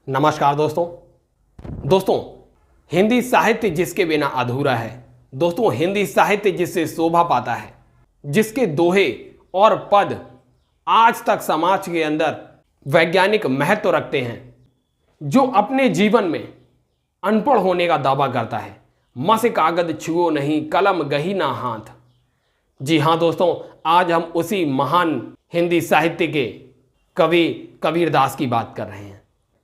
नमस्कार दोस्तों। दोस्तों, हिंदी साहित्य जिसके बिना अधूरा है। दोस्तों, हिंदी साहित्य जिससे शोभा पाता है, जिसके दोहे और पद आज तक समाज के अंदर वैज्ञानिक महत्व रखते हैं, जो अपने जीवन में अनपढ़ होने का दावा करता है। मस कागज छुओ नहीं, कलम गही ना हाथ। जी हाँ दोस्तों, आज हम उसी महान हिंदी साहित्य के कवि कबीरदास की बात कर रहे हैं।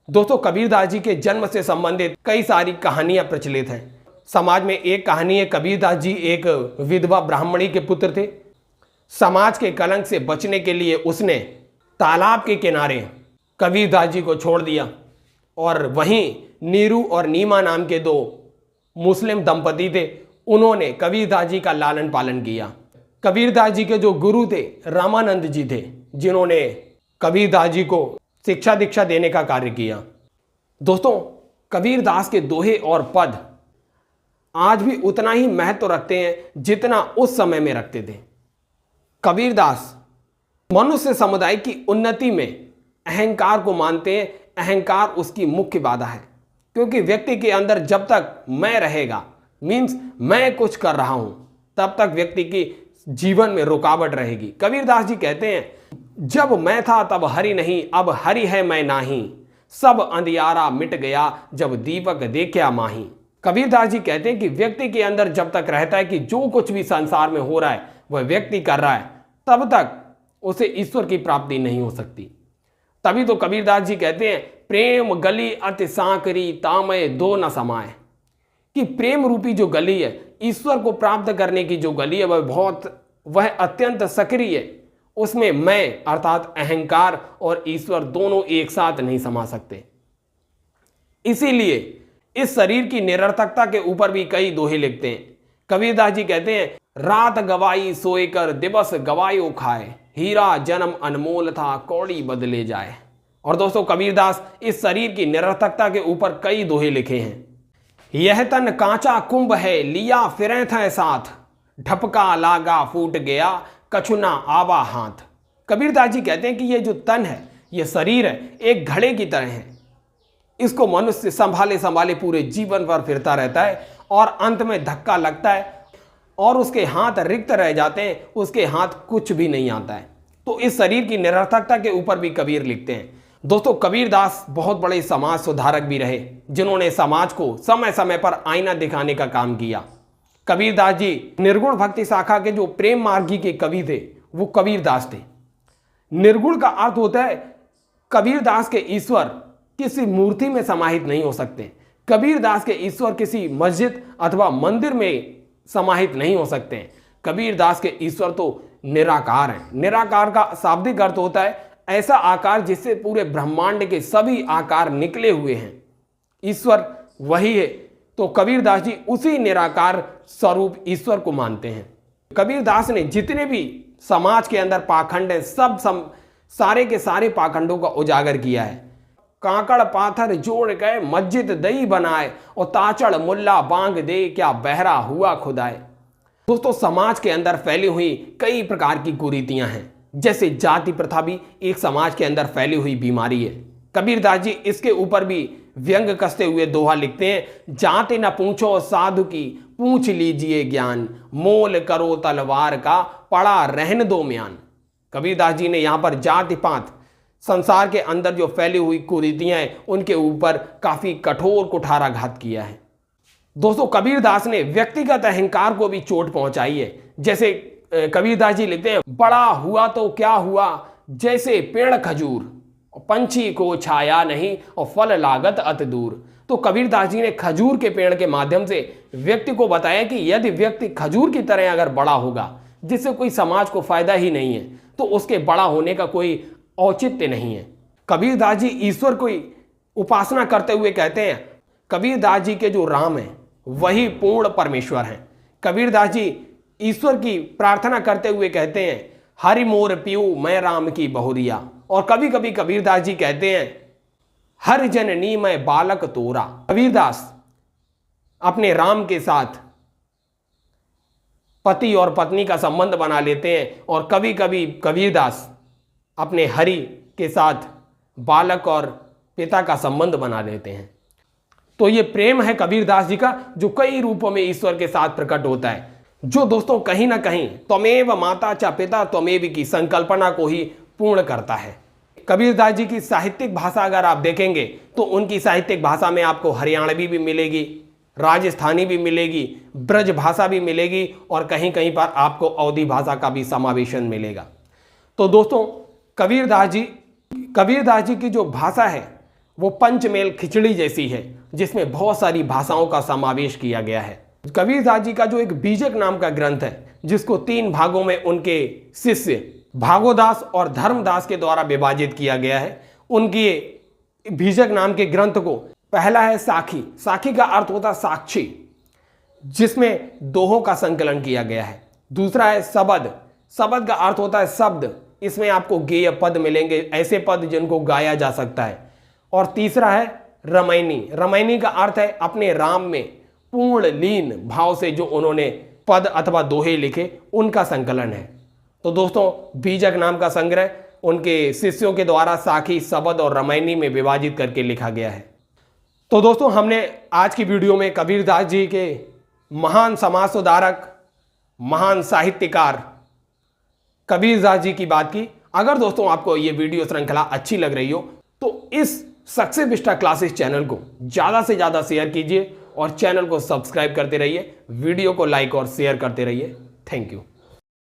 दोस्तों, कबीरदास जी के जन्म से संबंधित कई सारी कहानियां प्रचलित हैं। समाज में एक कहानी है, कबीरदास जी एक विधवा ब्राह्मणी के पुत्र थे। समाज के कलंक से बचने के लिए उसने तालाब के किनारे कबीरदास जी को छोड़ दिया और वहीं नीरू और नीमा नाम के दो मुस्लिम दंपति थे, उन्होंने कबीरदास जी का लालन पालन किया। कबीरदास जी के जो गुरु थे रामानंद जी थे, जिन्होंने कबीरदास जी को शिक्षा दीक्षा देने का कार्य किया। दोस्तों, कबीरदास के दोहे और पद आज भी उतना ही महत्व रखते हैं जितना उस समय में रखते थे। कबीरदास मनुष्य समुदाय की उन्नति में अहंकार को मानते हैं। अहंकार उसकी मुख्य बाधा है, क्योंकि व्यक्ति के अंदर जब तक मैं रहेगा, मीन्स मैं कुछ कर रहा हूं, तब तक व्यक्ति की जीवन में रुकावट रहेगी। कबीरदास जी कहते हैं, जब मैं था तब हरि नहीं, अब हरि है मैं नाही। सब अंधियारा मिट गया, जब दीपक देखा माही। कबीरदास जी कहते हैं कि व्यक्ति के अंदर जब तक रहता है कि जो कुछ भी संसार में हो रहा है वह व्यक्ति कर रहा है, तब तक उसे ईश्वर की प्राप्ति नहीं हो सकती। तभी तो कबीरदास जी कहते हैं, प्रेम गली अति सांकरी, तामय दो न समाए। कि प्रेम रूपी जो गली है, ईश्वर को प्राप्त करने की जो गली है, वह अत्यंत सक्रिय है। उसमें मैं अर्थात अहंकार और ईश्वर दोनों एक साथ नहीं समा सकते। इसीलिए इस शरीर की निरर्थकता के ऊपर भी कई दोहे लिखते हैं। कबीरदास जी कहते हैं, रात गवाई सोए कर, दिवस गवायो खाए। हीरा जन्म अनमोल था, कौड़ी बदले जाए। और दोस्तों, कबीरदास इस शरीर की निरर्थकता के ऊपर कई दोहे लिखे हैं। यह तन कांचा कुंभ है, लिया फिरें थे साथ। ढपका लागा फूट गया, कछुना आवा हाथ। कबीरदास जी कहते हैं कि ये जो तन है, ये शरीर है, एक घड़े की तरह है। इसको मनुष्य संभाले संभाले पूरे जीवन भर फिरता रहता है और अंत में धक्का लगता है और उसके हाथ रिक्त रह जाते हैं, उसके हाथ कुछ भी नहीं आता है। तो इस शरीर की निरर्थकता के ऊपर भी कबीर लिखते हैं। दोस्तों, कबीरदास बहुत बड़े समाज सुधारक भी रहे, जिन्होंने समाज को समय समय पर आईना दिखाने का काम किया। कबीरदास जी निर्गुण भक्ति शाखा के जो प्रेम मार्गी के कवि थे, वो कबीरदास थे। निर्गुण का अर्थ होता है कबीरदास के ईश्वर किसी मूर्ति में समाहित नहीं हो सकते। कबीरदास के ईश्वर किसी मस्जिद अथवा मंदिर में समाहित नहीं हो सकते। कबीरदास के ईश्वर तो निराकार हैं। निराकार का शाब्दिक अर्थ होता है ऐसा आकार जिससे पूरे ब्रह्मांड के सभी आकार निकले हुए हैं। ईश्वर वही है। तो कबीरदास जी उसी निराकार स्वरूप ईश्वर को मानते हैं। कबीरदास ने जितने भी समाज के अंदर पाखंड हैं, सारे के सारे पाखंडों का उजागर किया है। कांकड़ पाथर जोड़ गए, मस्जिद दई बनाए, और ताचड़ मुल्ला बांग दे, क्या बहरा हुआ खुदाए। दोस्तों, समाज के अंदर फैली हुई कई प्रकार की कुरीतियां हैं, जैसे जाति प्रथा भी एक समाज के अंदर फैली हुई बीमारी है। कबीरदास जी इसके ऊपर भी व्यंग कसते हुए दोहा लिखते हैं, जाते न पूछो साधु की, पूछ लीजिए ज्ञान। मोल करो तलवार का, पड़ा रहन दो म्यान। कबीरदास जी ने यहाँ पर जाति पात, संसार के अंदर जो फैली हुई कुरीतियां हैं, उनके ऊपर काफी कठोर कुठाराघात किया है। दोस्तों, कबीरदास ने व्यक्तिगत अहंकार को भी चोट पहुंचाई है। जैसे कबीरदास जी लिखते हैं, बड़ा हुआ तो क्या हुआ, जैसे पेड़ खजूर, पंछी को छाया नहीं, और फल लागत अति दूर। तो कबीरदास जी ने खजूर के पेड़ के माध्यम से व्यक्ति को बताया कि यदि व्यक्ति खजूर की तरह अगर बड़ा होगा, जिससे कोई समाज को फायदा ही नहीं है, तो उसके बड़ा होने का कोई औचित्य नहीं है। कबीरदास जी ईश्वर की उपासना करते हुए कहते हैं, कबीरदास जी के जो राम हैं वही पूर्ण परमेश्वर हैं। कबीरदास जी ईश्वर की प्रार्थना करते हुए कहते हैं, हरि मोर पियू मैं राम की बहुरिया। और कभी कभी कबीरदास जी कहते हैं, हर जननी मैं बालक तोरा। कबीरदास अपने राम के साथ पति और पत्नी का संबंध बना लेते हैं, और कभी कभी कबीरदास अपने हरि के साथ बालक और पिता का संबंध बना देते हैं। तो ये प्रेम है कबीरदास जी का, जो कई रूपों में ईश्वर के साथ प्रकट होता है, जो दोस्तों कहीं ना कहीं त्वमेव माता च पिता त्वमेव की संकल्पना को ही पूर्ण करता है। कबीरदास जी की साहित्यिक भाषा अगर आप देखेंगे तो उनकी साहित्यिक भाषा में आपको हरियाणवी भी मिलेगी, राजस्थानी भी मिलेगी, ब्रज भाषा भी मिलेगी और कहीं कहीं पर आपको अवधी भाषा का भी समावेशन मिलेगा। तो दोस्तों कबीरदास जी की जो भाषा है वो पंचमेल खिचड़ी जैसी है, जिसमें बहुत सारी भाषाओं का समावेश किया गया है। कबीरदास जी का जो एक बीजक नाम का ग्रंथ है, जिसको 3 भागों में उनके शिष्य भागोदास और धर्मदास के द्वारा विभाजित किया गया है, उनके बीजक नाम के ग्रंथ को पहला है साखी। साखी का अर्थ होता है साक्षी, जिसमें दोहों का संकलन किया गया है। दूसरा है सबद। सबद का अर्थ होता है शब्द, इसमें आपको गेय पद मिलेंगे, ऐसे पद जिनको गाया जा सकता है। और तीसरा है रमैनी। रमैनी का अर्थ है अपने राम में पूर्ण लीन भाव से जो उन्होंने पद अथवा दोहे लिखे, उनका संकलन है। तो दोस्तों बीजक नाम का संग्रह उनके शिष्यों के द्वारा साखी, सबद और रमैनी में विभाजित करके लिखा गया है। तो दोस्तों हमने आज की वीडियो में कबीरदास जी के महान समाज सुधारक, महान साहित्यकार कबीरदास जी की बात की। अगर दोस्तों आपको ये वीडियो श्रृंखला अच्छी लग रही हो तो इस सक्सेस विस्टा क्लासेस चैनल को ज़्यादा से ज़्यादा शेयर कीजिए और चैनल को सब्सक्राइब करते रहिए, वीडियो को लाइक और शेयर करते रहिए। Thank you.